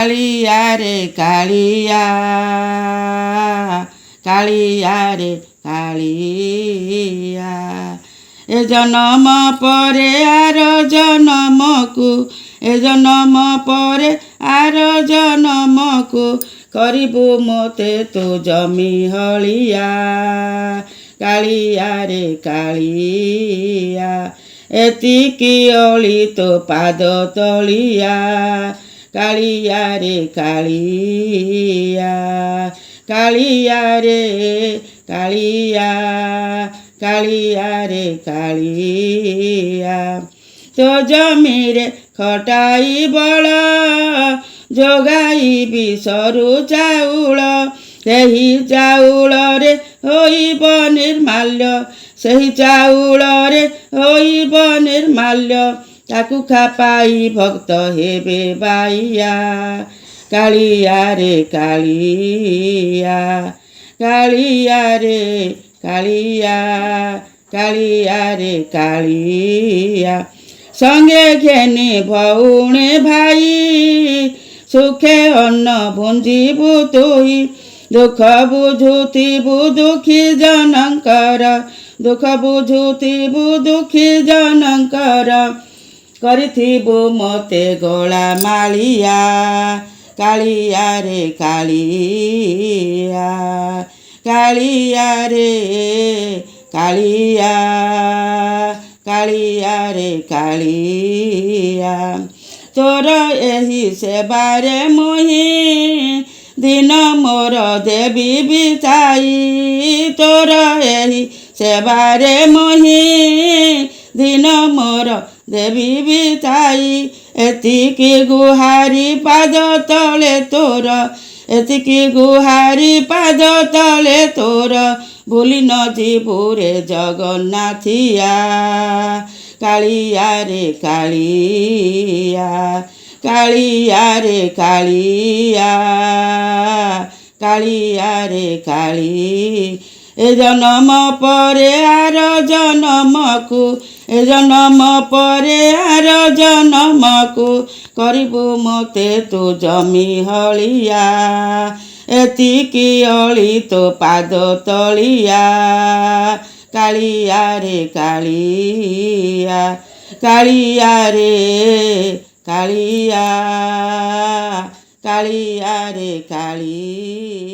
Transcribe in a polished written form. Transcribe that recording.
କାଳିଆ ରେ କାଳିଆ କାଳିଆ ରେ କାଳିଆ ଏ ଜନମ ପରେ ଆର ଜନମକୁ ଏ ଜନମ ପରେ ଆର ଜନମକୁ କରିବୁ ମୋତେ ତୁ ଜମି ହଳିଆ କାଳିଆ ରେ କାଳିଆ ଏତିକି ଅଳି ତୋ ପାଦ ତଳିଆ କାଳିଆ ରେ କାଳିଆ କାଳିଆ ରେ କାଳିଆ କାଳିଆ ରେ କାଳିଆ ତୋ ଜମିରେ ଖଟାଇ ବଳ ଯୋଗାଇବି ସରୁ ଚାଉଳ ସେହି ଚାଉଳରେ ହୋଇବ ନିର୍ମାଲ୍ୟ ସେହି ଚାଉଳରେ ହୋଇବ ନିର୍ମାଲ୍ୟ ତାକୁ ଖାପାଇ ଭକ୍ତ ହେବେ ବାଇଆ କାଳିଆ ରେ କାଳିଆ କାଳିଆ ରେ କାଳିଆ କାଳିଆ ରେ କାଳିଆ ସଙ୍ଗେ ଘେନି ଭଉଣୀ ଭାଇ ସୁଖେ ଅନ୍ନ ଭୁଞ୍ଜିବୁ ତୁହି ଦୁଃଖ ବୁଝୁଥିବୁ ଦୁଃଖୀ ଜନଙ୍କର ଦୁଃଖ ବୁଝୁଥିବୁ ଦୁଃଖୀ ଜନଙ୍କର କରିଥିବୁ ମୋତେ ଗଳା ମାଳିଆ କାଳିଆ ରେ କାଳିଆ କାଳିଆ ରେ କାଳିଆ କାଳିଆ ରେ କାଳିଆ ତୋର ଏହି ସେବାରେ ମୁହିଁ ଦିନ ମୋର ଦେବି ବିତାଇ ତୋର ଏହି ସେବାରେ ମୁହିଁ ଦିନ ମୋର ଦେବି ବିତାଇ ଏତିକି ଗୁହାରି ପାଦ ତଳେ ତୋର ଏତିକି ଗୁହାରି ପାଦ ତଳେ ତୋର ଭୁଲି ନ ଯିବୁ ରେ ଜଗନ୍ନାଥିଆ କାଳିଆ ରେ କାଳିଆ କାଳିଆ ରେ କାଳିଆ କାଳିଆ ରେ କାଳି ଏ ଜନମ ପରେ ଆର ଜନମକୁ ଏ ଜନମ ପରେ ଆର ଜନମକୁ କରିବୁ ମୋତେ ତୁ ଜମି ହଳିଆ ଏତିକି ଅଳି ତୋ ପାଦ ତଳିଆ କାଳିଆ ରେ କାଳିଆ କାଳିଆ ରେ କାଳିଆ କାଳିଆ ରେ କାଳିଆ।